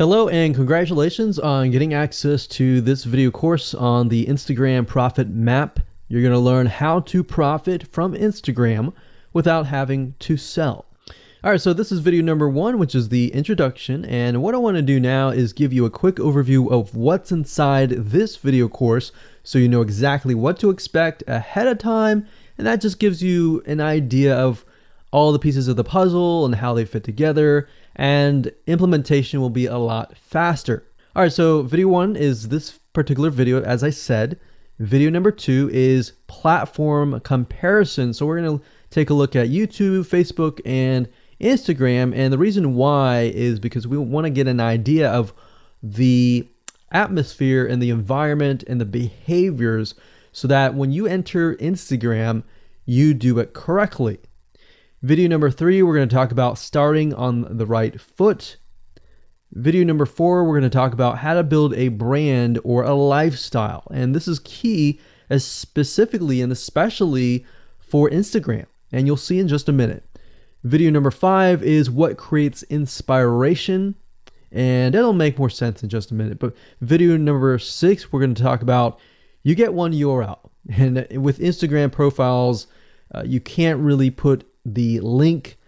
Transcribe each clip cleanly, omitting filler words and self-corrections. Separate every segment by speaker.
Speaker 1: Hello and congratulations on getting access to this video course on the Instagram Profit Map. You're going to learn how to profit from Instagram without having to sell. All right, so this is video number 1, which is the introduction. And what I want to do now is give you a quick overview of what's inside this video course so you know exactly what to expect ahead of time. And that just gives you an idea of all the pieces of the puzzle and how they fit together, and implementation will be a lot faster. All right, so video 1 is this particular video, as I said. Video number 2 is platform comparison. So we're going to take a look at YouTube, Facebook, and Instagram. And the reason why is because we want to get an idea of the atmosphere and the environment and the behaviors so that when you enter Instagram, you do it correctly. Video number 3, we're going to talk about starting on the right foot. Video number 4, we're going to talk about how to build a brand or a lifestyle. And this is key, as specifically and especially for Instagram. And you'll see in just a minute. Video number 5 is what creates inspiration. And it'll make more sense in just a minute. But video number 6, we're going to talk about you get one URL. And with Instagram profiles, you can't really put the link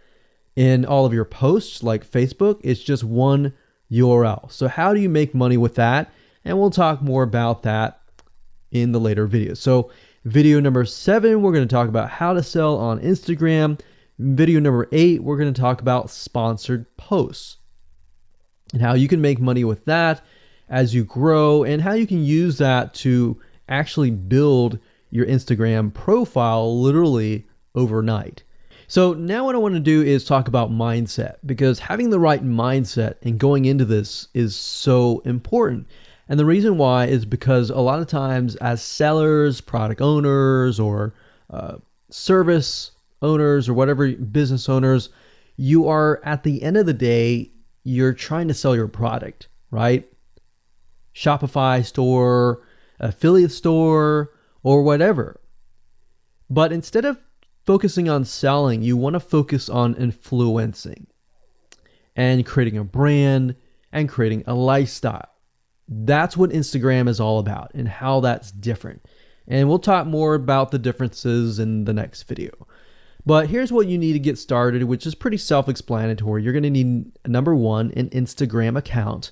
Speaker 1: in all of your posts like Facebook. It's just one URL. So how do you make money with that? And we'll talk more about that in the later videos. So video number 7, we're going to talk about how to sell on Instagram. Video number 8, we're going to talk about sponsored posts and how you can make money with that as you grow, and how you can use that to actually build your Instagram profile literally overnight. So now what I want to do is talk about mindset, because having the right mindset and going into this is so important. And the reason why is because a lot of times as sellers, product owners, or service owners, or whatever business owners, you are, at the end of the day, you're trying to sell your product, right? Shopify store, affiliate store, or whatever. But instead of focusing on selling, you want to focus on influencing and creating a brand and creating a lifestyle. That's what Instagram is all about and how that's different. And we'll talk more about the differences in the next video. But here's what you need to get started, which is pretty self-explanatory. You're going to need, number 1, an Instagram account.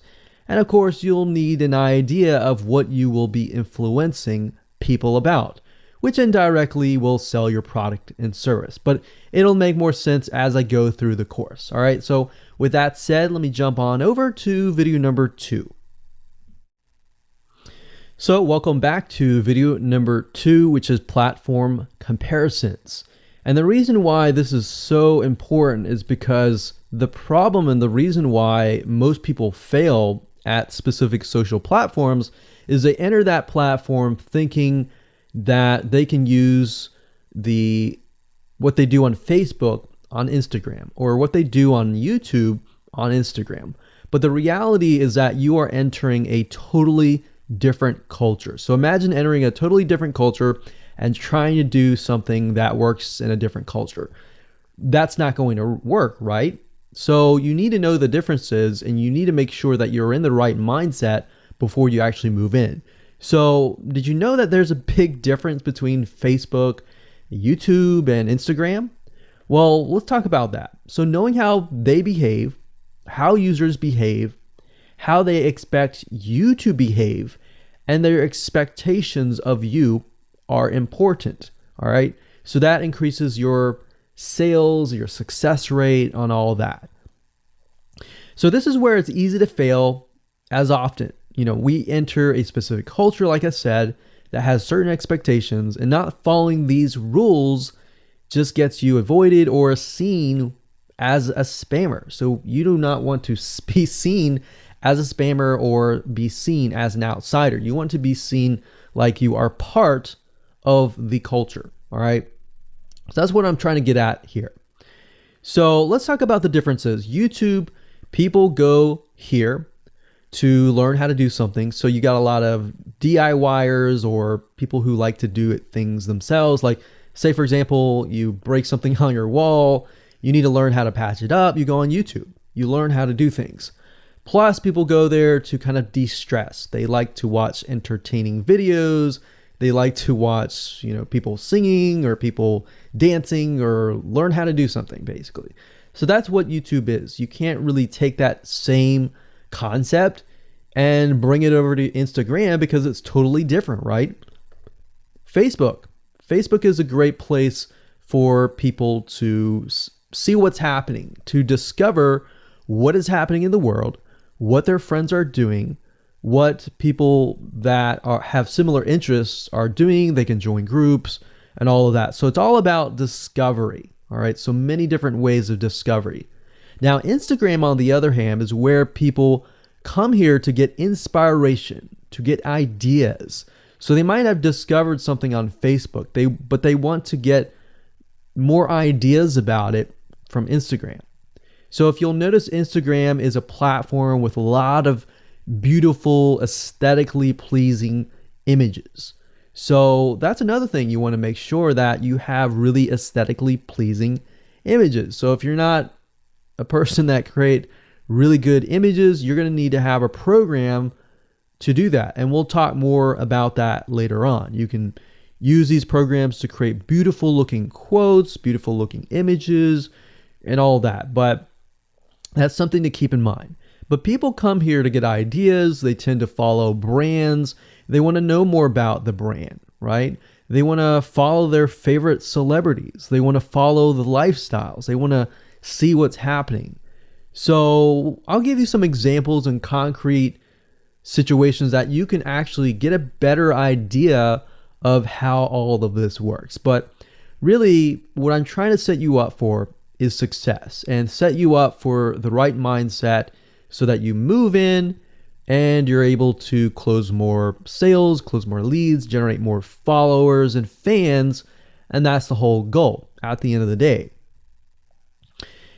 Speaker 1: And of course, you'll need an idea of what you will be influencing people about, which indirectly will sell your product and service. But it'll make more sense as I go through the course. All right, so with that said, let me jump on over to video number 2. So welcome back to video number 2, which is platform comparisons. And the reason why this is so important is because the problem and the reason why most people fail at specific social platforms is they enter that platform thinking that they can use what they do on Facebook on Instagram, or what they do on YouTube on Instagram. But the reality is that you are entering a totally different culture. So imagine entering a totally different culture and trying to do something that works in a different culture. That's not going to work, right? So you need to know the differences, and you need to make sure that you're in the right mindset before you actually move in. So did you know that there's a big difference between Facebook, YouTube, and Instagram? Well, let's talk about that. So knowing how they behave, how users behave, how they expect you to behave, and their expectations of you are important. All right. So that increases your sales, your success rate on all that. So this is where it's easy to fail as often. You know, we enter a specific culture, like I said, that has certain expectations, and not following these rules just gets you avoided or seen as a spammer. So you do not want to be seen as a spammer or be seen as an outsider. You want to be seen like you are part of the culture. All right. So that's what I'm trying to get at here. So let's talk about the differences. YouTube, people go here to learn how to do something. So you got a lot of DIYers, or people who like to do things themselves. Like, say, for example, you break something on your wall, you need to learn how to patch it up. You go on YouTube, you learn how to do things. Plus, people go there to kind of de-stress. They like to watch entertaining videos. They like to watch, people singing or people dancing or learn how to do something, basically. So that's what YouTube is. You can't really take that same concept and bring it over to Instagram because it's totally different, right? Facebook. Facebook is a great place for people to see what's happening, to discover what is happening in the world, what their friends are doing, what people that have similar interests are doing. They can join groups and all of that. So it's all about discovery. All right. So many different ways of discovery. Now, Instagram, on the other hand, is where people come here to get inspiration, to get ideas. So they might have discovered something on Facebook, but they want to get more ideas about it from Instagram. So if you'll notice, Instagram is a platform with a lot of beautiful, aesthetically pleasing images. So that's another thing. You want to make sure that you have really aesthetically pleasing images. So if you're not a person that create really good images, you're going to need to have a program to do that. And we'll talk more about that later on. You can use these programs to create beautiful looking quotes, beautiful looking images, and all that. But that's something to keep in mind. But people come here to get ideas. They tend to follow brands. They want to know more about the brand, right? They want to follow their favorite celebrities. They want to follow the lifestyles. They want to see what's happening. So I'll give you some examples and concrete situations that you can actually get a better idea of how all of this works. But really, what I'm trying to set you up for is success, and set you up for the right mindset so that you move in and you're able to close more sales, close more leads, generate more followers and fans. And that's the whole goal at the end of the day.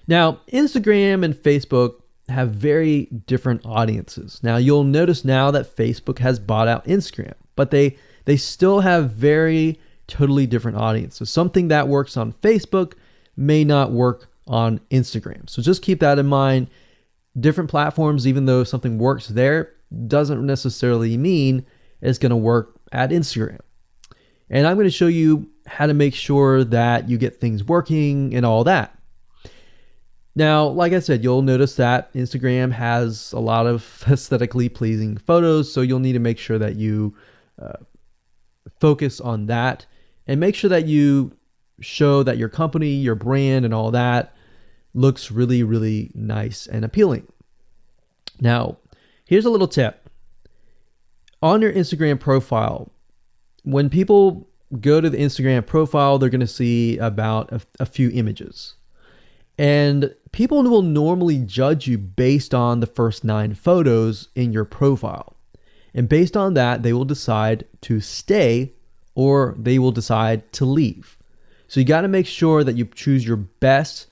Speaker 1: Now, Instagram and Facebook have very different audiences. Now, you'll notice now that Facebook has bought out Instagram, but they still have very totally different audiences. Something that works on Facebook may not work on Instagram. So just keep that in mind. Different platforms, even though something works there, doesn't necessarily mean it's going to work at Instagram. And I'm going to show you how to make sure that you get things working and all that. Now, like I said, you'll notice that Instagram has a lot of aesthetically pleasing photos, so you'll need to make sure that you focus on that and make sure that you show that your company, your brand, and all that looks really, really nice and appealing. Now, here's a little tip. On your Instagram profile, when people go to the Instagram profile, they're going to see about a few images. And people will normally judge you based on the first 9 photos in your profile. And based on that, they will decide to stay or they will decide to leave. So you got to make sure that you choose your best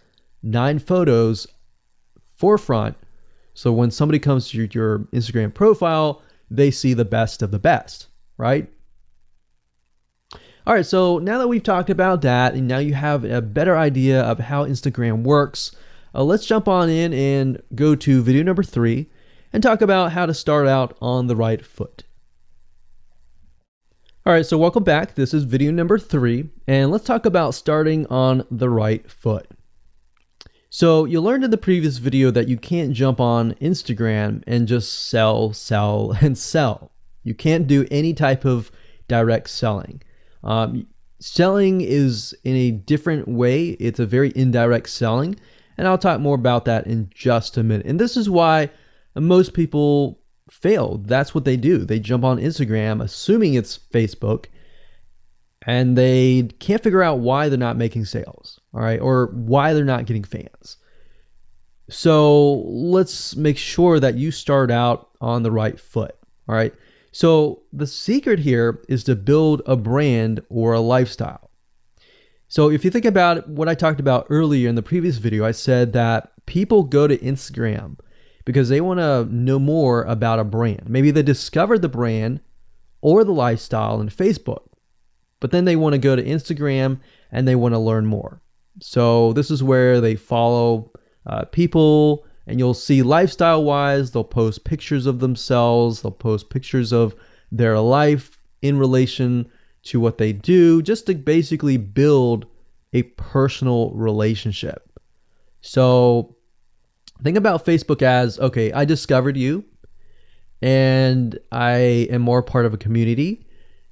Speaker 1: 9 photos forefront. So when somebody comes to your Instagram profile, they see the best of the best, right? All right, so now that we've talked about that, and now you have a better idea of how Instagram works, let's jump on in and go to video number 3 and talk about how to start out on the right foot. All right, so welcome back. This is video number 3, and let's talk about starting on the right foot. So you learned in the previous video that you can't jump on Instagram and just sell, and sell. You can't do any type of direct selling. Selling is in a different way. It's a very indirect selling, and I'll talk more about that in just a minute. And this is why most people fail. That's what they do. They jump on Instagram assuming it's Facebook, and they can't figure out why they're not making sales, all right, or why they're not getting fans. So let's make sure that you start out on the right foot, all right? So the secret here is to build a brand or a lifestyle. So if you think about what I talked about earlier in the previous video, I said that people go to Instagram because they want to know more about a brand. Maybe they discovered the brand or the lifestyle in Facebook, but then they want to go to Instagram and they want to learn more. So this is where they follow people And you'll see lifestyle wise, they'll post pictures of themselves, they'll post pictures of their life in relation to what they do, just to basically build a personal relationship. So think about Facebook as, okay, I discovered you and I am more part of a community.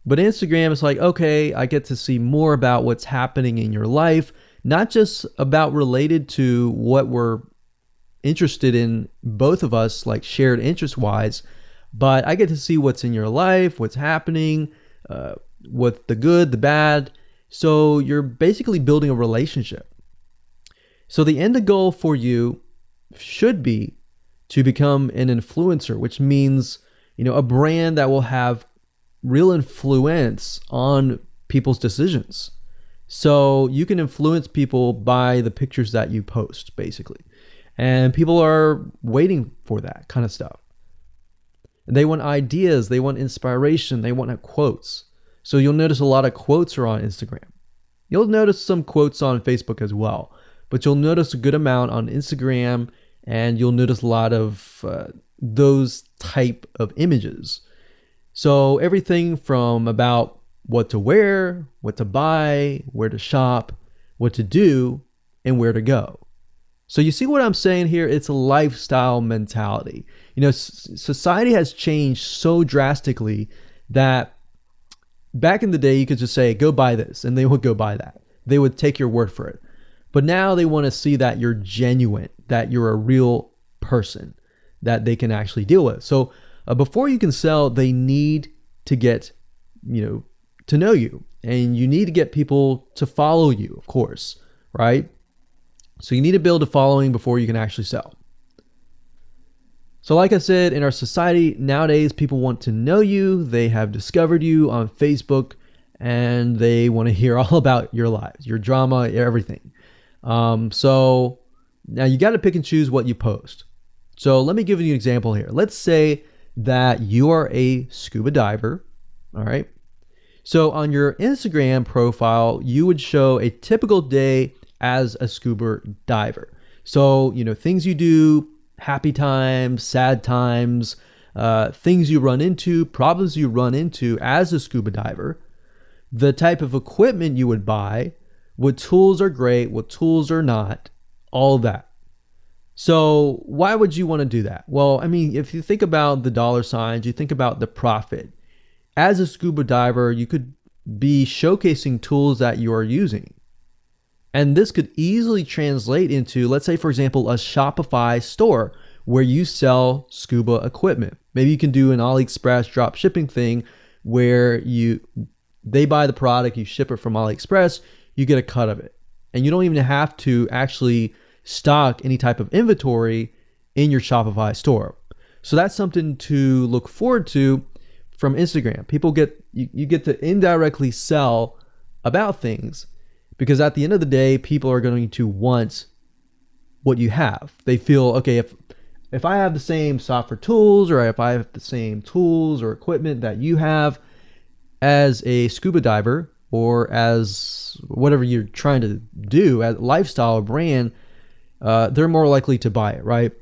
Speaker 1: But Instagram is like, okay, I get to see more about what's happening in your life, not just about related to what we're interested in, both of us, like shared interest wise, but I get to see what's in your life, what's happening, what the good, the bad. So you're basically building a relationship. So the end goal for you should be to become an influencer, which means, a brand that will have real influence on people's decisions. So you can influence people by the pictures that you post, basically. And people are waiting for that kind of stuff. They want ideas, they want inspiration, they want quotes. So you'll notice a lot of quotes are on Instagram. You'll notice some quotes on Facebook as well, but you'll notice a good amount on Instagram, and you'll notice a lot of those type of images. So everything from about what to wear, what to buy, where to shop, what to do, and where to go. So you see what I'm saying here? It's a lifestyle mentality. Society has changed so drastically that back in the day, you could just say, go buy this, and they would go buy that. They would take your word for it. But now they want to see that you're genuine, that you're a real person that they can actually deal with. So before you can sell, they need to get, to know you, and you need to get people to follow you, of course, right? So you need to build a following before you can actually sell. So like I said, in our society nowadays, people want to know you. They have discovered you on Facebook, and they want to hear all about your lives, your drama, everything. So now you got to pick and choose what you post. So let me give you an example here. Let's say that you are a scuba diver. All right. So on your Instagram profile, you would show a typical day as a scuba diver. So, things you do, happy times, sad times, things you run into, problems you run into as a scuba diver, the type of equipment you would buy, what tools are great, what tools are not, all that. So why would you want to do that? Well, if you think about the dollar signs, you think about the profit. As a scuba diver, you could be showcasing tools that you are using. And this could easily translate into, let's say, for example, a Shopify store where you sell scuba equipment. Maybe you can do an AliExpress drop shipping thing where they buy the product, you ship it from AliExpress, you get a cut of it. And you don't even have to actually stock any type of inventory in your Shopify store. So that's something to look forward to from Instagram. You get to indirectly sell about things, because at the end of the day, people are going to want what you have. They feel, okay, if I have the same software tools, or if I have the same tools or equipment that you have as a scuba diver, or as whatever you're trying to do, as a lifestyle brand, they're more likely to buy it, right?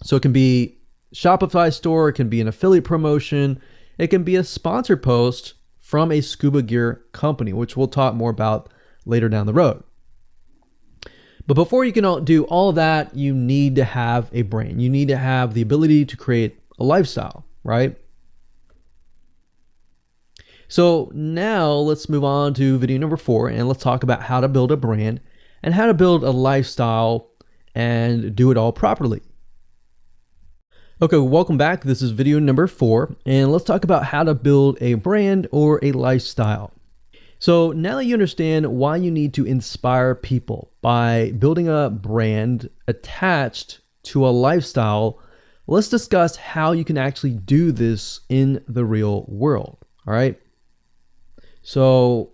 Speaker 1: So it can be Shopify store, it can be an affiliate promotion, it can be a sponsored post from a scuba gear company, which we'll talk more about later down the road. But before you can do all that, you need to have a brand. You need to have the ability to create a lifestyle, right? So now let's move on to video number 4, and let's talk about how to build a brand and how to build a lifestyle and do it all properly. Okay, welcome back. This is video number 4, and let's talk about how to build a brand or a lifestyle. So now that you understand why you need to inspire people by building a brand attached to a lifestyle, let's discuss how you can actually do this in the real world. All right. So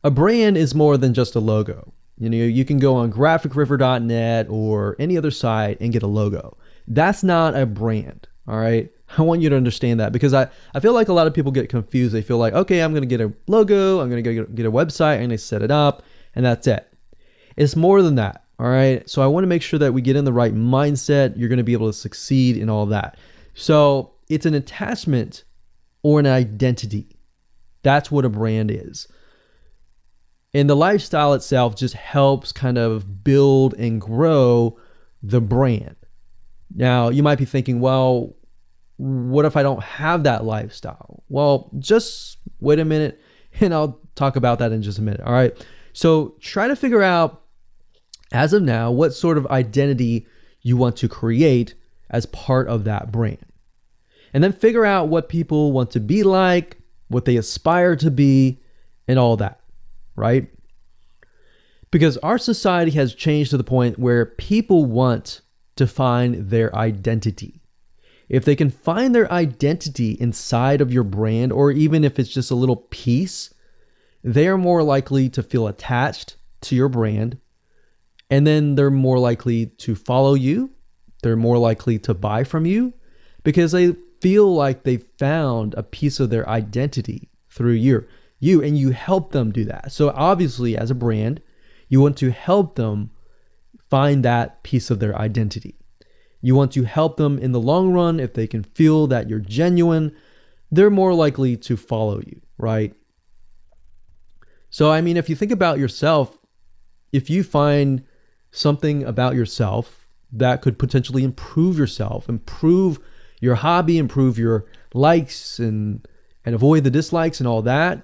Speaker 1: a brand is more than just a logo. You can go on graphicriver.net or any other site and get a logo. That's not a brand. All right. I want you to understand that, because I feel like a lot of people get confused. They feel like, okay, I'm going to get a logo, I'm going to get a website, and they set it up, and that's it. It's more than that. All right. So I want to make sure that we get in the right mindset. You're going to be able to succeed in all of that. So it's an attachment or an identity. That's what a brand is. And the lifestyle itself just helps kind of build and grow the brand. Now, you might be thinking, well, what if I don't have that lifestyle? Well, just wait a minute and I'll talk about that in just a minute. All right. So try to figure out, as of now, what sort of identity you want to create as part of that brand. And then figure out what people want to be like, what they aspire to be, and all that, right? Because our society has changed to the point where people want to find their identity. If they can find their identity inside of your brand, or even if it's just a little piece, they are more likely to feel attached to your brand. And then they're more likely to follow you. They're more likely to buy from you because they feel like they found a piece of their identity through you, and you help them do that. So obviously, as a brand, you want to help them find that piece of their identity. You want to help them in the long run. If they can feel that you're genuine, they're more likely to follow you, right? So, I mean, if you think about yourself, if you find something about yourself that could potentially improve yourself, improve your hobby, improve your likes, and avoid the dislikes and all that,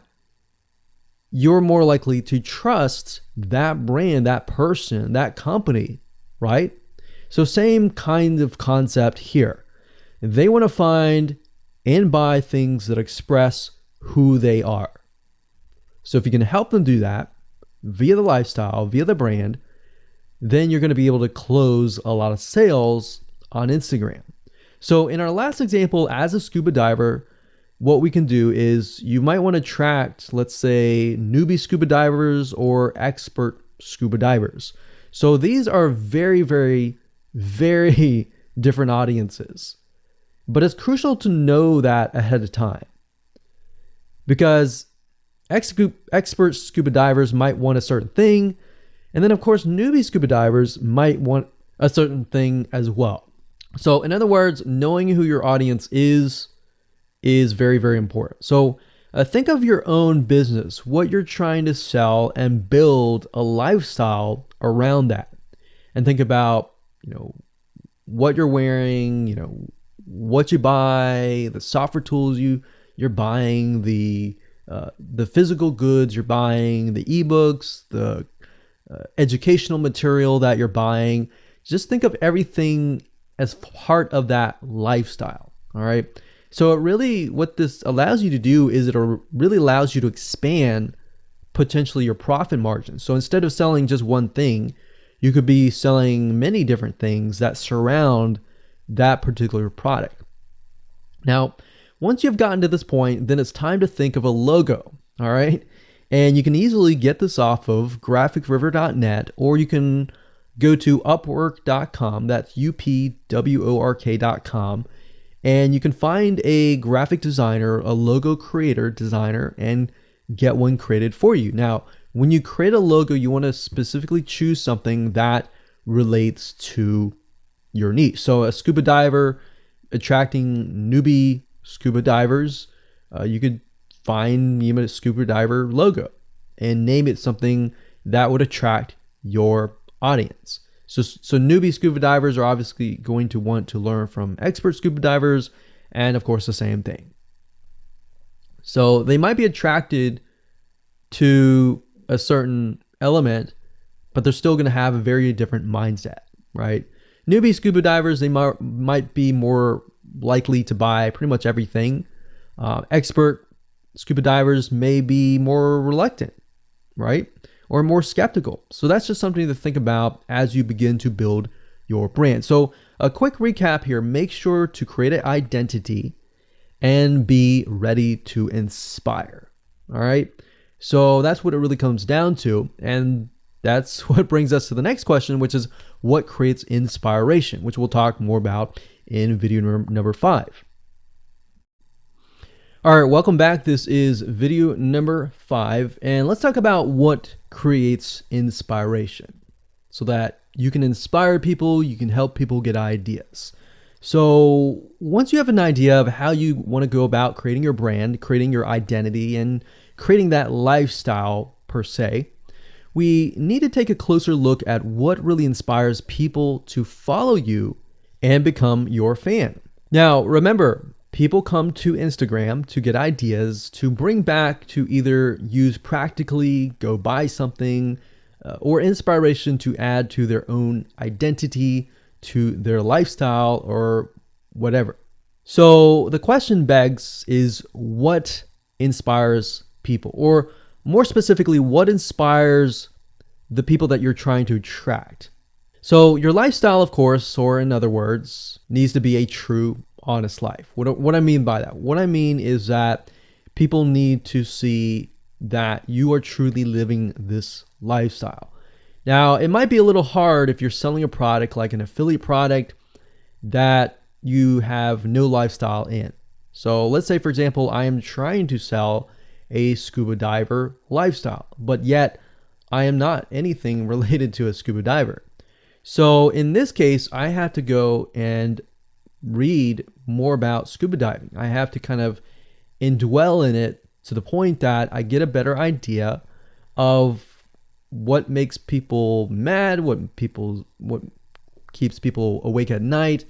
Speaker 1: you're more likely to trust that brand, that person, that company, right? So same kind of concept here. They want to find and buy things that express who they are. So if you can help them do that via the lifestyle, via the brand, then you're going to be able to close a lot of sales on Instagram. So in our last example, as a scuba diver, what we can do is you might want to attract, let's say, newbie scuba divers or expert scuba divers. So these are very, very, very different audiences. But it's crucial to know that ahead of time, because expert scuba divers might want a certain thing. And then, of course, newbie scuba divers might want a certain thing as well. So in other words, knowing who your audience is very, very important. So think of your own business, what you're trying to sell, and build a lifestyle around that. And think about, what you're wearing, what you buy, the software tools you're buying, the physical goods you're buying, the ebooks, the educational material that you're buying. Just think of everything as part of that lifestyle. All right. So what this allows you to do is it really allows you to expand potentially your profit margin. So instead of selling just one thing, you could be selling many different things that surround that particular product. Now, once you've gotten to this point, then it's time to think of a logo. All right. And you can easily get this off of graphicriver.net, or you can go to upwork.com. That's upwork.com. And you can find a graphic designer, a logo creator designer, and get one created for you. Now, when you create a logo, you want to specifically choose something that relates to your niche. So a scuba diver attracting newbie scuba divers, you could find a scuba diver logo and name it something that would attract your audience. So newbie scuba divers are obviously going to want to learn from expert scuba divers, and of course the same thing. So they might be attracted to a certain element, but they're still going to have a very different mindset, right? Newbie scuba divers, they might be more likely to buy pretty much everything. Expert scuba divers may be more reluctant, right? Or more skeptical. So that's just something to think about as you begin to build your brand. So a quick recap here: make sure to create an identity and be ready to inspire. All right. So that's what it really comes down to. And that's what brings us to the next question, which is what creates inspiration, which we'll talk more about in video number 5. All right, welcome back. This is video number 5, and let's talk about what creates inspiration so that you can inspire people, you can help people get ideas. So once you have an idea of how you want to go about creating your brand, creating your identity, and creating that lifestyle per se, we need to take a closer look at what really inspires people to follow you and become your fan. Now, remember, people come to Instagram to get ideas to bring back to either use practically, go buy something, or inspiration to add to their own identity, to their lifestyle, or whatever. So the question begs is, what inspires people? Or more specifically, what inspires the people that you're trying to attract? So your lifestyle, of course, or in other words, needs to be a true, honest life. What I mean by that? What I mean is that people need to see that you are truly living this lifestyle. Now, it might be a little hard if you're selling a product like an affiliate product that you have no lifestyle in. So let's say, for example, I am trying to sell a scuba diver lifestyle, but yet I am not anything related to a scuba diver. So in this case, I have to go and read more about scuba diving. I have to kind of indwell in it to the point that I get a better idea of what makes people mad, what keeps people awake at night,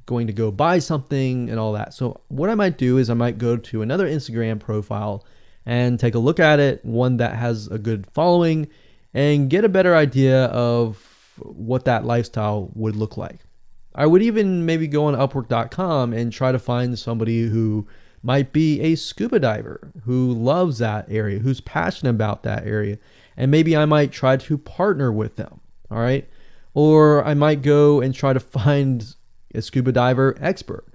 Speaker 1: going to go buy something and all that. So what I might do is I might go to another Instagram profile and take a look at it, one that has a good following, and get a better idea of what that lifestyle would look like. I would even maybe go on Upwork.com and try to find somebody who might be a scuba diver, who loves that area, who's passionate about that area. And maybe I might try to partner with them, all right? Or I might go and try to find a scuba diver expert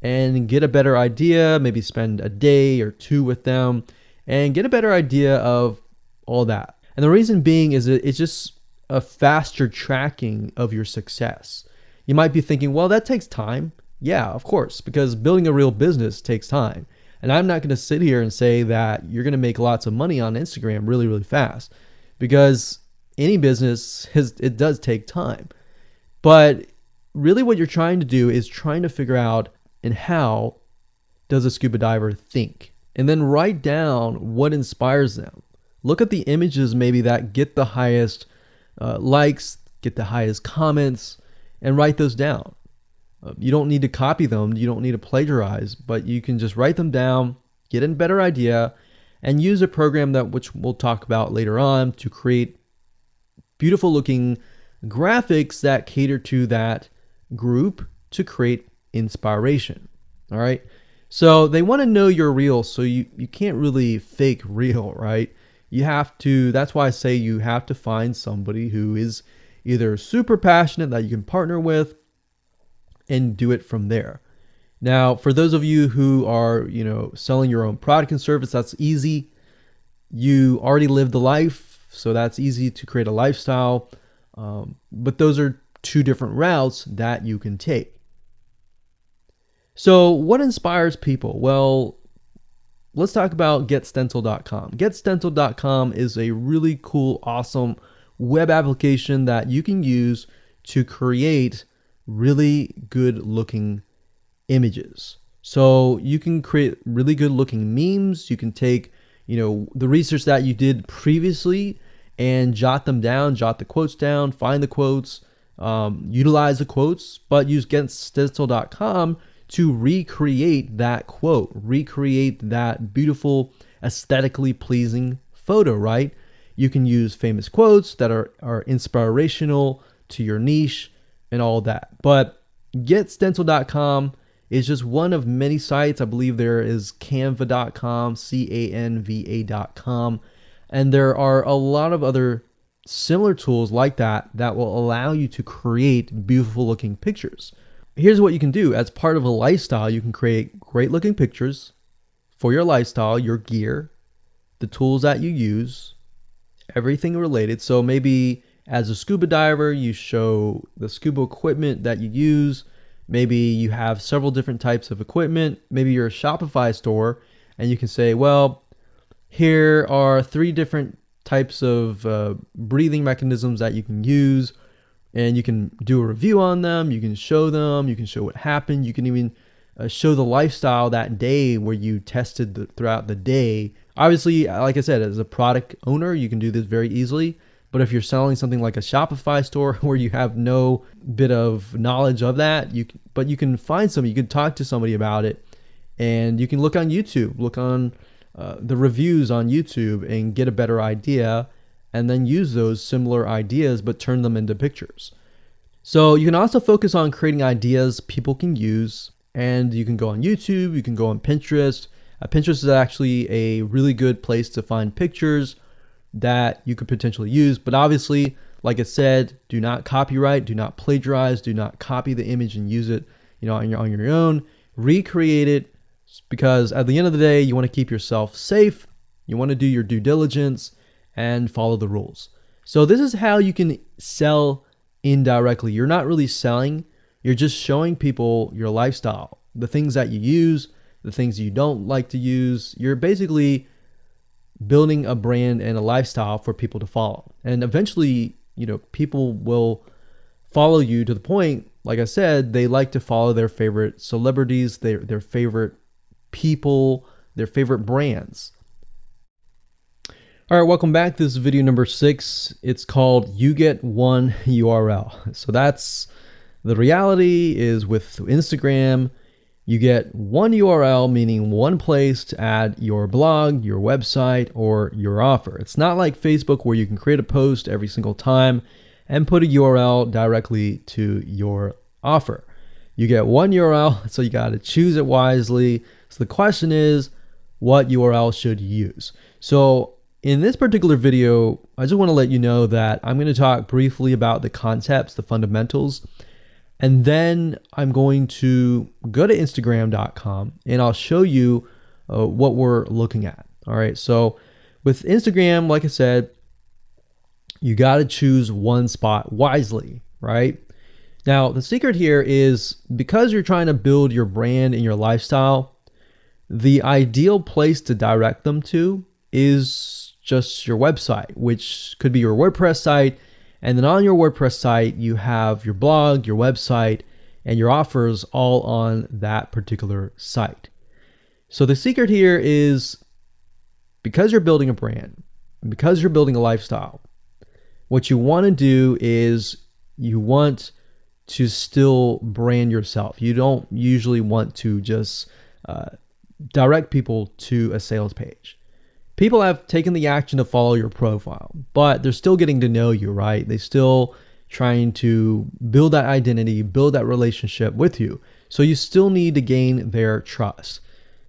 Speaker 1: and get a better idea, maybe spend a day or two with them and get a better idea of all that. And the reason being is that it's just a faster tracking of your success. You might be thinking, well, that takes time. Yeah, of course, because building a real business takes time. And I'm not going to sit here and say that you're going to make lots of money on Instagram really, really fast, because any business it does take time. But really what you're trying to do is trying to figure out, and how does a scuba diver think? And then write down what inspires them. Look at the images maybe that get the highest likes, get the highest comments, and write those down. You don't need to copy them. You don't need to plagiarize, but you can just write them down, get a better idea, and use a program that which we'll talk about later on to create beautiful looking graphics that cater to that group to create inspiration. All right. So they want to know you're real. So you can't really fake real, right? You have to, that's why I say you have to find somebody who is either super passionate that you can partner with and do it from there. Now, for those of you who are, selling your own product and service, that's easy. You already live the life, so that's easy to create a lifestyle. But those are two different routes that you can take. So what inspires people? Well, let's talk about getstencil.com. Getstencil.com is a really cool, awesome web application that you can use to create really good looking images. So you can create really good looking memes. You can take, the research that you did previously and jot them down, jot the quotes down, find the quotes, utilize the quotes, but use getstencil.com to recreate that quote, recreate that beautiful, aesthetically pleasing photo, right? You can use famous quotes that are inspirational to your niche and all that. But getstencil.com is just one of many sites. I believe there is canva.com, canva.com, and there are a lot of other similar tools like that that will allow you to create beautiful looking pictures. Here's what you can do. As part of a lifestyle, you can create great looking pictures for your lifestyle, your gear, the tools that you use, everything related. So maybe as a scuba diver, you show the scuba equipment that you use. Maybe you have several different types of equipment. Maybe you're a Shopify store and you can say, well, here are 3 different types of breathing mechanisms that you can use and you can do a review on them. You can show them, you can show what happened. You can even show the lifestyle that day where you tested throughout the day. Obviously, like I said, as a product owner, you can do this very easily. But if you're selling something like a Shopify store where you have no bit of knowledge of that, you can find somebody, you can talk to somebody about it, and you can look on YouTube, look on the reviews on YouTube and get a better idea, and then use those similar ideas but turn them into pictures. So you can also focus on creating ideas people can use, and you can go on YouTube, you can go on Pinterest. Pinterest is actually a really good place to find pictures that you could potentially use, but obviously, like I said, do not copyright, do not plagiarize, do not copy the image and use it, on your own. Recreate it, because at the end of the day, you want to keep yourself safe. You want to do your due diligence and follow the rules. So this is how you can sell indirectly. You're not really selling, you're just showing people your lifestyle, the things that you use, the things you don't like to use. You're basically building a brand and a lifestyle for people to follow. And eventually, people will follow you to the point, like I said, they like to follow their favorite celebrities, their favorite people, their favorite brands. All right, welcome back. This is video number 6. It's called You Get One URL. So that's the reality is with Instagram, you get one URL, meaning one place to add your blog, your website, or your offer. It's not like Facebook where you can create a post every single time and put a URL directly to your offer. You get one URL, so you got to choose it wisely. So the question is, what URL should you use? So in this particular video, I just want to let you know that I'm going to talk briefly about the concepts, the fundamentals, and then I'm going to go to Instagram.com and I'll show you what we're looking at. All right, so with Instagram, like I said, you got to choose one spot wisely, right? Now, the secret here is because you're trying to build your brand and your lifestyle, the ideal place to direct them to is just your website, which could be your WordPress site. And then on your WordPress site, you have your blog, your website, and your offers all on that particular site. So the secret here is because you're building a brand, because you're building a lifestyle, what you want to do is you want to still brand yourself. You don't usually want to just direct people to a sales page. People have taken the action to follow your profile, but they're still getting to know you, right? They're still trying to build that identity, build that relationship with you. So you still need to gain their trust.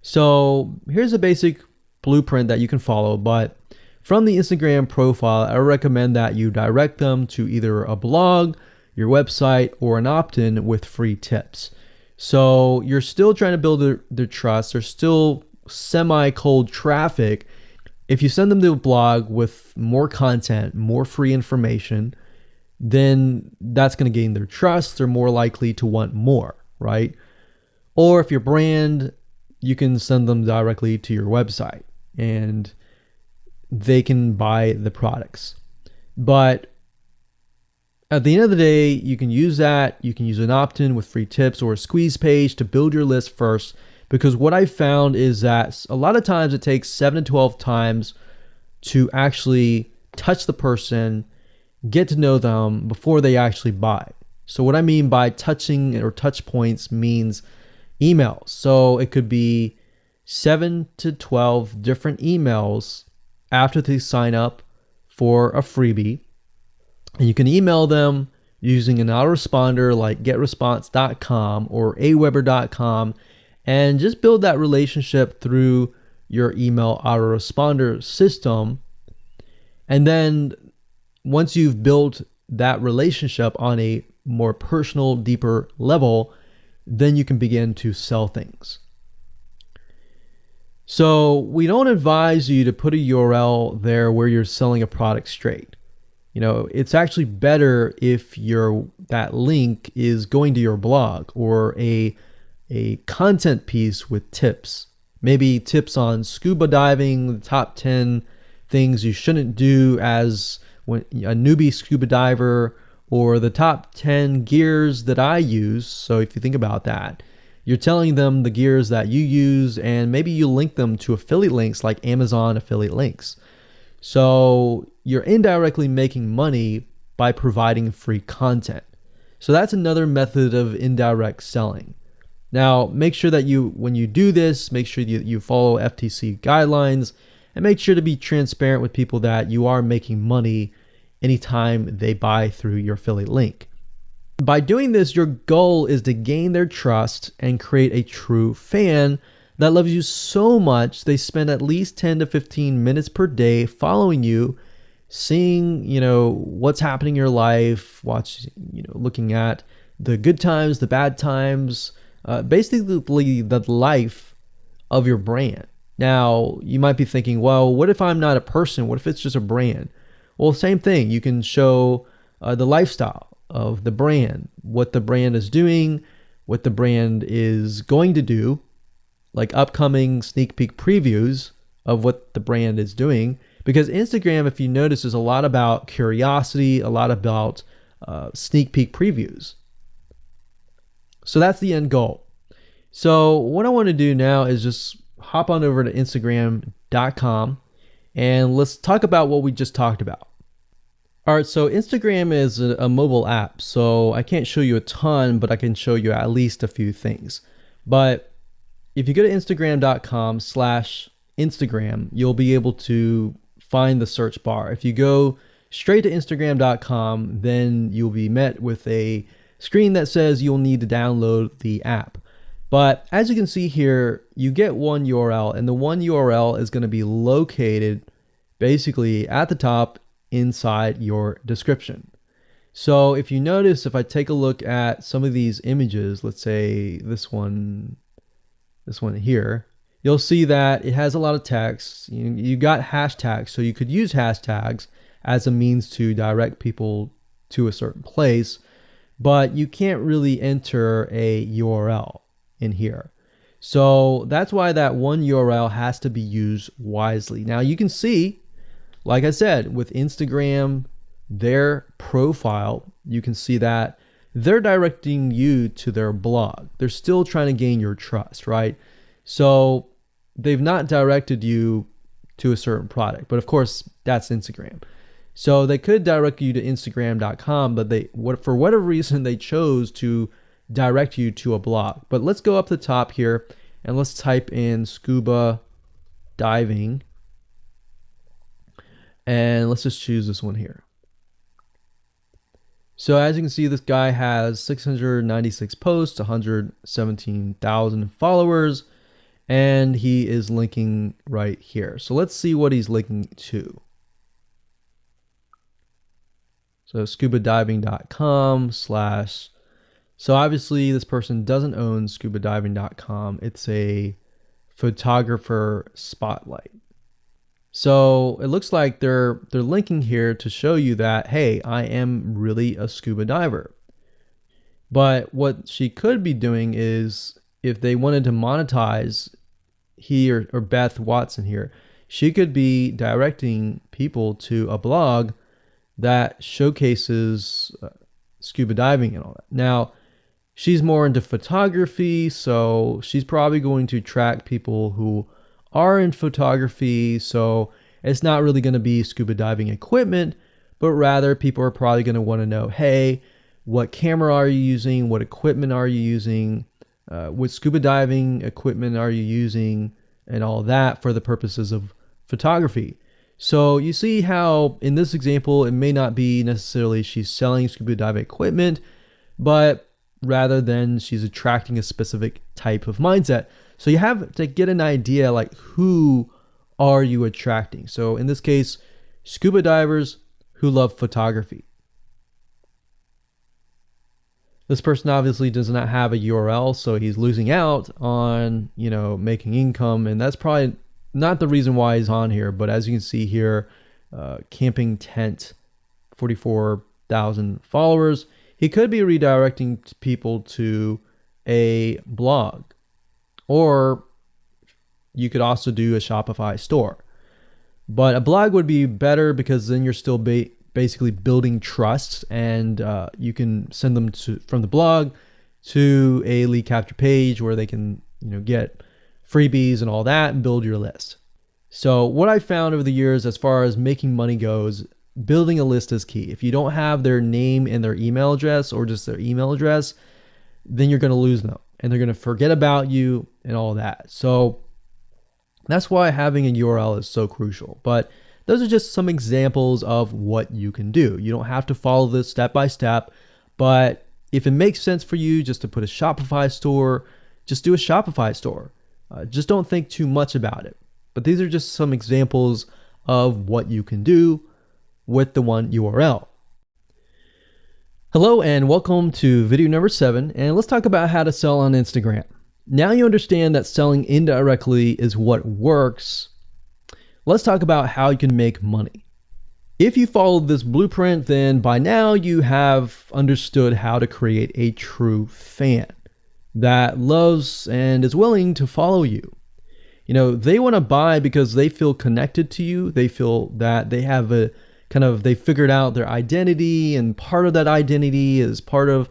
Speaker 1: So here's a basic blueprint that you can follow, but from the Instagram profile, I recommend that you direct them to either a blog, your website, or an opt-in with free tips. So you're still trying to build their trust. There's still semi-cold traffic. If you send them to a blog with more content, more free information, then that's going to gain their trust. They're more likely to want more, right? Or if your brand, you can send them directly to your website and they can buy the products. But at the end of the day, you can use that. You can use an opt-in with free tips or a squeeze page to build your list first. Because what I found is that a lot of times it takes 7 to 12 times to actually touch the person, get to know them before they actually buy. So what I mean by touching or touch points means emails. So it could be 7 to 12 different emails after they sign up for a freebie. And you can email them using an autoresponder like getresponse.com or aweber.com. And just build that relationship through your email autoresponder system. And then once you've built that relationship on a more personal, deeper level, then you can begin to sell things. So we don't advise you to put a URL there where you're selling a product straight. It's actually better if that link is going to your blog or a content piece with tips, maybe tips on scuba diving, the top 10 things you shouldn't do as a newbie scuba diver, or the top 10 gears that I use. So if you think about that, you're telling them the gears that you use, and maybe you link them to affiliate links like Amazon affiliate links. So you're indirectly making money by providing free content. So that's another method of indirect selling. Now, make sure that when you do this, make sure you follow FTC guidelines, and make sure to be transparent with people that you are making money anytime they buy through your affiliate link. By doing this, your goal is to gain their trust and create a true fan that loves you so much they spend at least 10 to 15 minutes per day following you, seeing, what's happening in your life, looking at the good times, the bad times, basically the life of your brand. Now, you might be thinking, well, what if I'm not a person? What if it's just a brand? Well, same thing. You can show the lifestyle of the brand, what the brand is doing, what the brand is going to do, like upcoming sneak peek previews of what the brand is doing. Because Instagram, if you notice, is a lot about curiosity, a lot about sneak peek previews. So that's the end goal. So what I want to do now is just hop on over to Instagram.com and let's talk about what we just talked about. All right, so Instagram is a mobile app, so I can't show you a ton, but I can show you at least a few things. But if you go to Instagram.com/Instagram, you'll be able to find the search bar. If you go straight to Instagram.com, then you'll be met with a screen that says you'll need to download the app. But as you can see here, you get one URL, and the one URL is going to be located basically at the top inside your description. So if you notice, if I take a look at some of these images, let's say this one here, you'll see that it has a lot of text. You got hashtags, so you could use hashtags as a means to direct people to a certain place, but you can't really enter a URL in here. So that's why that one URL has to be used wisely. Now you can see, like I said, with Instagram, their profile, you can see that they're directing you to their blog. They're still trying to gain your trust, right? So they've not directed you to a certain product, but of course that's Instagram. So they could direct you to Instagram.com, but for whatever reason, they chose to direct you to a blog. But let's go up the top here and let's type in scuba diving. And let's just choose this one here. So as you can see, this guy has 696 posts, 117,000 followers, and he is linking right here. So let's see what he's linking to. So scubadiving.com/. So obviously this person doesn't own scubadiving.com. It's a photographer spotlight. So it looks like they're linking here to show you that, hey, I am really a scuba diver. But what she could be doing is, if they wanted to monetize, he or Beth Watson here, she could be directing people to a blog that showcases scuba diving and all that. Now, she's more into photography, so she's probably going to attract people who are in photography. So it's not really going to be scuba diving equipment, but rather people are probably going to want to know, hey, what camera are you using? What equipment are you using? What scuba diving equipment are you using? And all that for the purposes of photography. So you see how in this example, it may not be necessarily she's selling scuba diving equipment, but rather than she's attracting a specific type of mindset. So you have to get an idea, like, who are you attracting? So in this case, scuba divers who love photography. This person obviously does not have a URL, so he's losing out on, making income, and that's probably not the reason why he's on here. But as you can see here, camping tent, 44,000 followers. He could be redirecting people to a blog, or you could also do a Shopify store. But a blog would be better because then you're still basically building trust, and you can send them from the blog to a lead capture page where they can get freebies and all that and build your list. So what I found over the years as far as making money goes, building a list is key. If you don't have their name and their email address, or just their email address, then you're going to lose them and they're going to forget about you and all that. So that's why having a URL is so crucial. But those are just some examples of what you can do. You don't have to follow this step by step, but if it makes sense for you just to put a Shopify store, just do a Shopify store. Just don't think too much about it. But these are just some examples of what you can do with the one URL. Hello and welcome to video number 7, and let's talk about how to sell on Instagram. Now you understand that selling indirectly is what works. Let's talk about how you can make money. If you followed this blueprint, then by now you have understood how to create a true fan that loves and is willing to follow you. They want to buy because they feel connected to you. They feel that they have they figured out their identity, and part of that identity is part of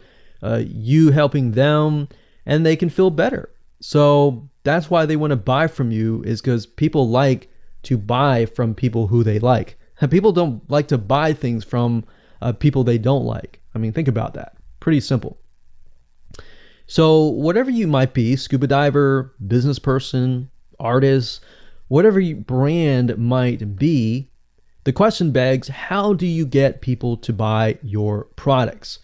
Speaker 1: you helping them, and they can feel better. So that's why they want to buy from you, is because people like to buy from people who they like. And people don't like to buy things from people they don't like. I mean, think about that. Pretty simple. So whatever you might be, scuba diver, business person, artist, whatever your brand might be, the question begs, how do you get people to buy your products?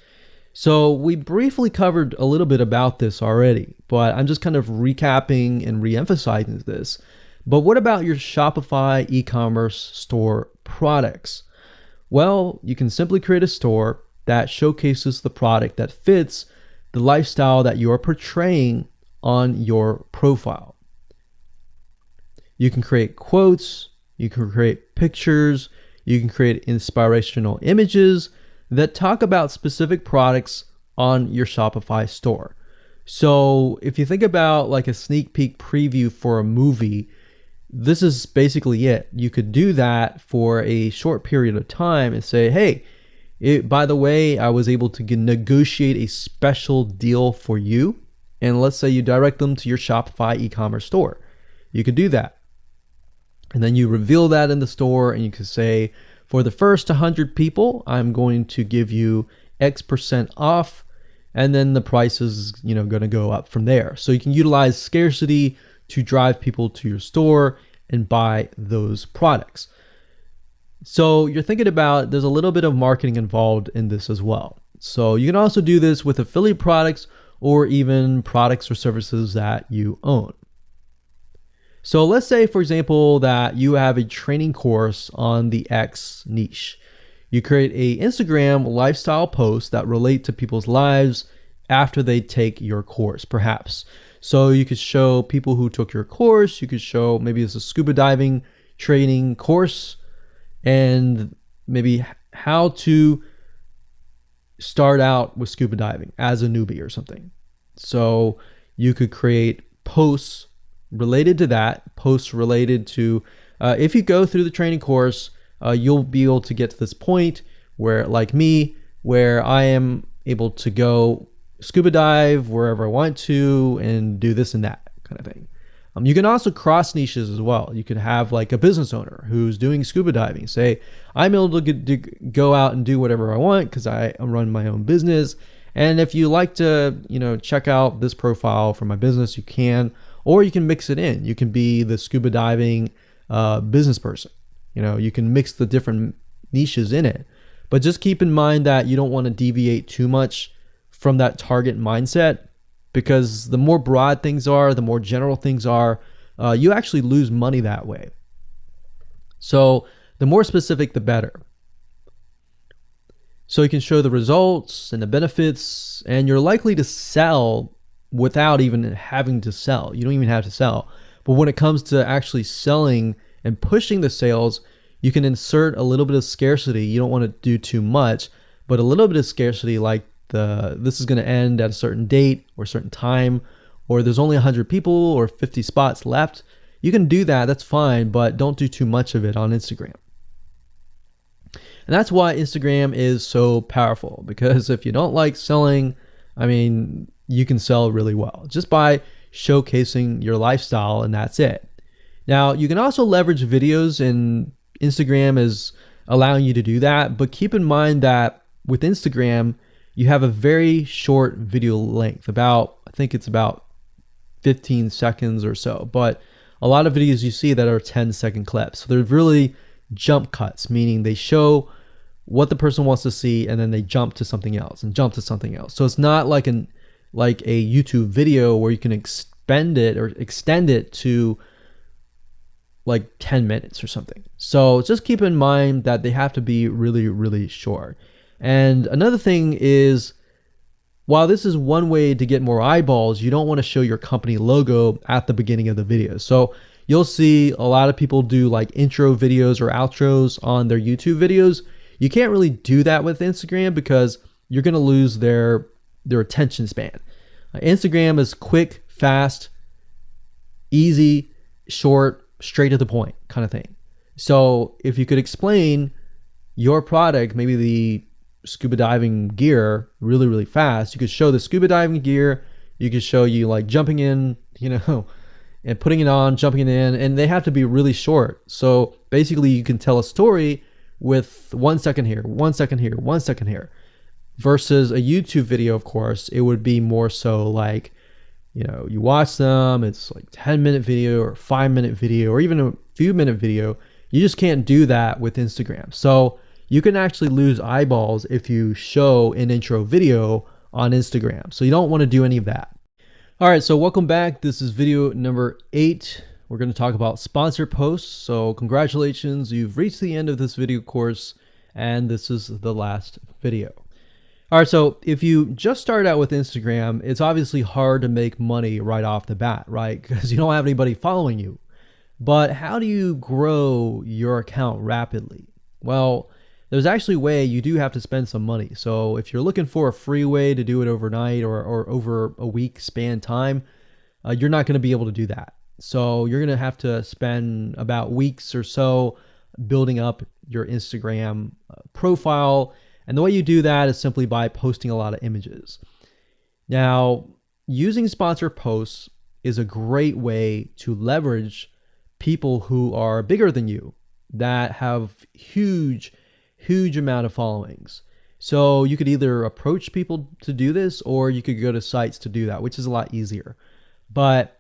Speaker 1: So we briefly covered a little bit about this already, but I'm just kind of recapping and re-emphasizing this. But what about your Shopify e-commerce store products? Well, you can simply create a store that showcases the product that fits the lifestyle that you're portraying on your profile. You can create quotes, you can create pictures, you can create inspirational images that talk about specific products on your Shopify store. So if you think about like a sneak peek preview for a movie, this is basically it. You could do that for a short period of time and say, hey, by the way, I was able to negotiate a special deal for you. And let's say you direct them to your Shopify e-commerce store. You could do that. And then you reveal that in the store, and you can say, for the first 100 people, I'm going to give you X% off. And then the price is, going to go up from there. So you can utilize scarcity to drive people to your store and buy those products. So you're thinking about, there's a little bit of marketing involved in this as well. So you can also do this with affiliate products or even products or services that you own. So let's say, for example, that you have a training course on the X niche. You create a Instagram lifestyle post that relate to people's lives after they take your course, perhaps. So you could show people who took your course, you could show maybe it's a scuba diving training course, and maybe how to start out with scuba diving as a newbie or something. So you could create posts related to that, posts related to, if you go through the training course, you'll be able to get to this point where, like me, where I am able to go scuba dive wherever I want to and do this and that kind of thing. You can also cross niches as well. You could have like a business owner who's doing scuba diving. Say, I'm able to go out and do whatever I want because I run my own business. And if you like to, check out this profile for my business, you can, or you can mix it in. You can be the scuba diving business person. You can mix the different niches in it. But just keep in mind that you don't want to deviate too much from that target mindset, because the more broad things are, the more general things are, you actually lose money that way. So the more specific, the better. So you can show the results and the benefits, and you're likely to sell without even having to sell. You don't even have to sell. But when it comes to actually selling and pushing the sales, you can insert a little bit of scarcity. You don't want to do too much, but a little bit of scarcity, like this is going to end at a certain date or a certain time, or there's only 100 people or 50 spots left. You can do that, that's fine, but don't do too much of it on Instagram. And that's why Instagram is so powerful, because if you don't like selling, I mean, you can sell really well just by showcasing your lifestyle, and that's it. Now, you can also leverage videos, and Instagram is allowing you to do that, but keep in mind that with Instagram, you have a very short video length, I think it's about 15 seconds or so, but a lot of videos you see that are 10-second clips. So they're really jump cuts, meaning they show what the person wants to see and then they jump to something else and jump to something else. So it's not like a YouTube video where you can extend it to like 10 minutes or something. So just keep in mind that they have to be really, really short. And another thing is, while this is one way to get more eyeballs, you don't want to show your company logo at the beginning of the video. So you'll see a lot of people do like intro videos or outros on their YouTube videos. You can't really do that with Instagram because you're going to lose their attention span. Instagram is quick, fast, easy, short, straight to the point kind of thing. So if you could explain your product, maybe the scuba diving gear, really, really fast, you could show the scuba diving gear, you could show you like jumping in, and putting it on, jumping it in, and they have to be really short. So basically you can tell a story with 1 second here, 1 second here, 1 second here, versus a YouTube video. Of course, it would be more so like, you watch them, it's like 10-minute video or 5-minute video or even a few minute video. You just can't do that with Instagram. So you can actually lose eyeballs if you show an intro video on Instagram. So you don't want to do any of that. All right, so welcome back. This is video number 8. We're going to talk about sponsored posts. So congratulations, you've reached the end of this video course, and this is the last video. All right, so if you just started out with Instagram, it's obviously hard to make money right off the bat, right? Because you don't have anybody following you. But how do you grow your account rapidly? Well, there's actually a way. You do have to spend some money. So if you're looking for a free way to do it overnight or over a week span time, you're not going to be able to do that. So you're going to have to spend about weeks or so building up your Instagram profile. And the way you do that is simply by posting a lot of images. Now, using sponsored posts is a great way to leverage people who are bigger than you, that have huge amount of followings. So you could either approach people to do this, or you could go to sites to do that, which is a lot easier. But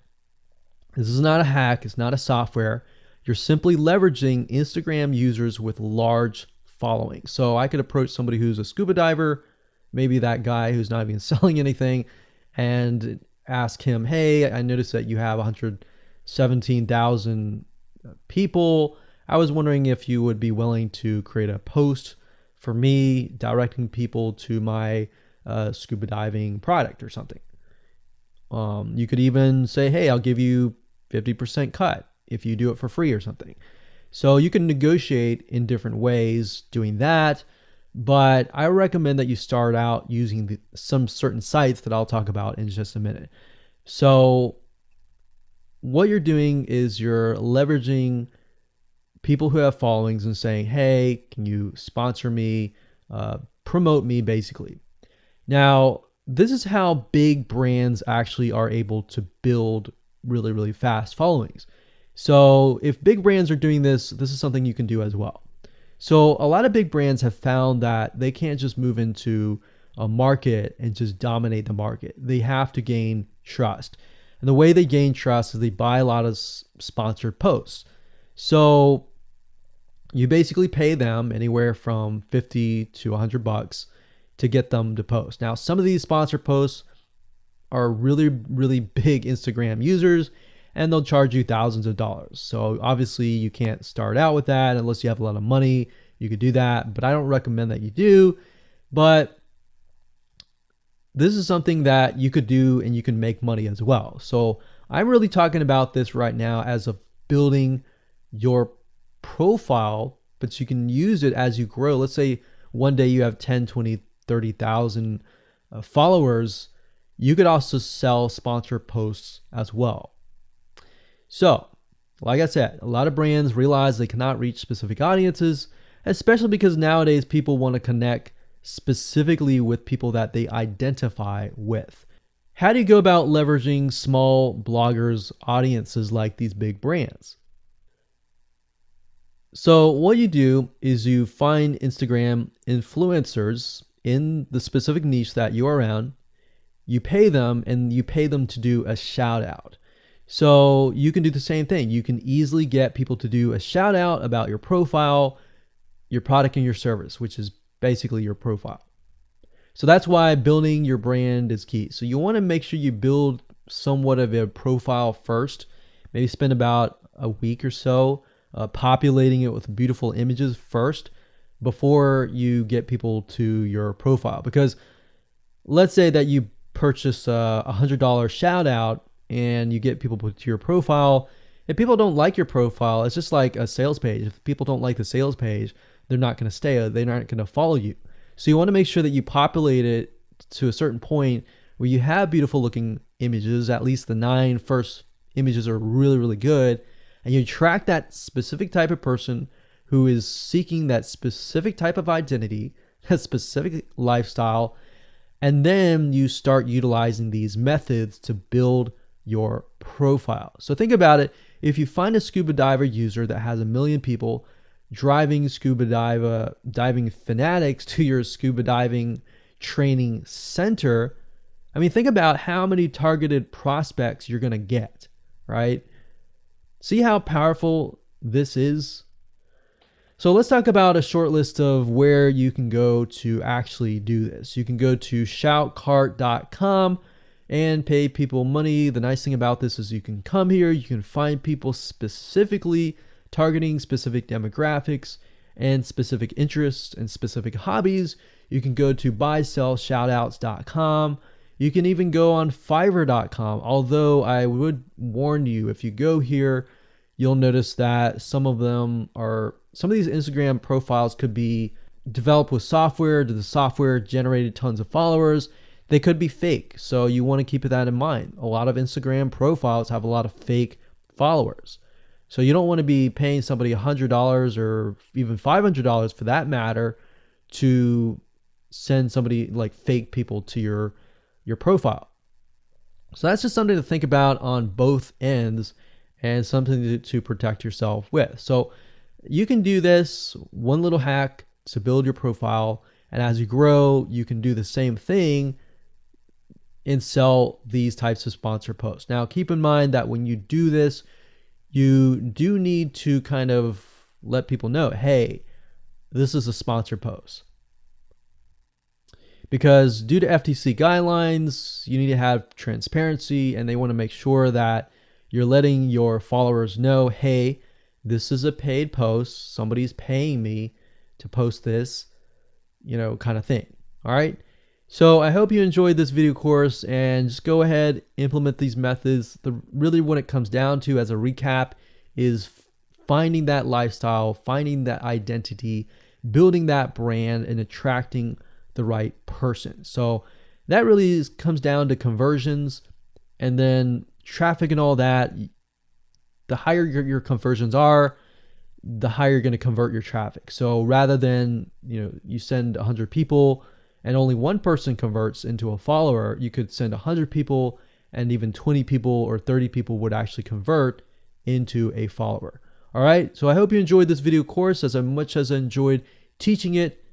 Speaker 1: this is not a hack. It's not a software. You're simply leveraging Instagram users with large followings. So I could approach somebody who's a scuba diver, maybe that guy who's not even selling anything, and ask him, hey, I noticed that you have 117,000 people. I was wondering if you would be willing to create a post for me directing people to my scuba diving product or something. You could even say, hey, I'll give you 50% cut if you do it for free or something. So you can negotiate in different ways doing that. But I recommend that you start out using some certain sites that I'll talk about in just a minute. So what you're doing is you're leveraging people who have followings and saying, hey, can you sponsor me, promote me, basically. Now, this is how big brands actually are able to build really, really fast followings. So if big brands are doing this, this is something you can do as well. So a lot of big brands have found that they can't just move into a market and just dominate the market. They have to gain trust. And the way they gain trust is they buy a lot of sponsored posts. So you basically pay them anywhere from 50 to $100 to get them to post. Now, some of these sponsored posts are really, really big Instagram users, and they'll charge you thousands of dollars. So obviously you can't start out with that unless you have a lot of money. You could do that, but I don't recommend that you do. But this is something that you could do and you can make money as well. So I'm really talking about this right now as of building your profile, but you can use it as you grow. Let's say one day you have 10, 20, 30,000 followers. You could also sell sponsored posts as well. So, like I said, a lot of brands realize they cannot reach specific audiences, especially because nowadays people want to connect specifically with people that they identify with. How do you go about leveraging small bloggers' audiences like these big brands? So what you do is you find Instagram influencers in the specific niche that you are around. You pay them, and you pay them to do a shout out. So you can do the same thing. You can easily get people to do a shout out about your profile, your product, and your service, which is basically your profile. So that's why building your brand is key. So you want to make sure you build somewhat of a profile first. Maybe spend about a week or so populating it with beautiful images first before you get people to your profile. Because let's say that you purchase a $100 shout out and you get people to your profile. If people don't like your profile, it's just like a sales page. If people don't like the sales page, they're not going to stay. They're not going to follow you. So you want to make sure that you populate it to a certain point where you have beautiful looking images. At least the 9 first images are really, really good. And you attract that specific type of person who is seeking that specific type of identity, that specific lifestyle. And then you start utilizing these methods to build your profile. So think about it. If you find a scuba diver user that has 1 million people driving scuba diving fanatics to your scuba diving training center, I mean, think about how many targeted prospects you're going to get, right? See how powerful this is? So let's talk about a short list of where you can go to actually do this. You can go to shoutcart.com and pay people money. The nice thing about this is you can come here, you can find people specifically targeting specific demographics and specific interests and specific hobbies. You can go to buysellshoutouts.com. You can even go on fiverr.com. Although I would warn you, if you go here, you'll notice that some of these Instagram profiles could be developed with software. The software generated tons of followers. They could be fake. So you want to keep that in mind. A lot of Instagram profiles have a lot of fake followers. So you don't want to be paying somebody $100 or even $500 for that matter to send somebody like fake people to your profile. So that's just something to think about on both ends and something to protect yourself with. So you can do this one little hack to build your profile. And as you grow, you can do the same thing and sell these types of sponsor posts. Now, keep in mind that when you do this, you do need to kind of let people know, hey, this is a sponsor post. Because due to FTC guidelines, you need to have transparency, and they want to make sure that you're letting your followers know, hey, this is a paid post. Somebody's paying me to post this, kind of thing. All right. So I hope you enjoyed this video course, and just go ahead, implement these methods. Really what it comes down to as a recap is finding that lifestyle, finding that identity, building that brand, and attracting the right person. So that really comes down to conversions, and then traffic and all that. The higher your conversions are, the higher you're going to convert your traffic. So rather than, you send 100 people and only one person converts into a follower, you could send 100 people and even 20 people or 30 people would actually convert into a follower. All right. So I hope you enjoyed this video course as much as I enjoyed teaching it.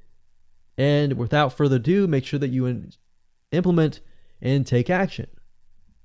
Speaker 1: And without further ado, make sure that you implement and take action.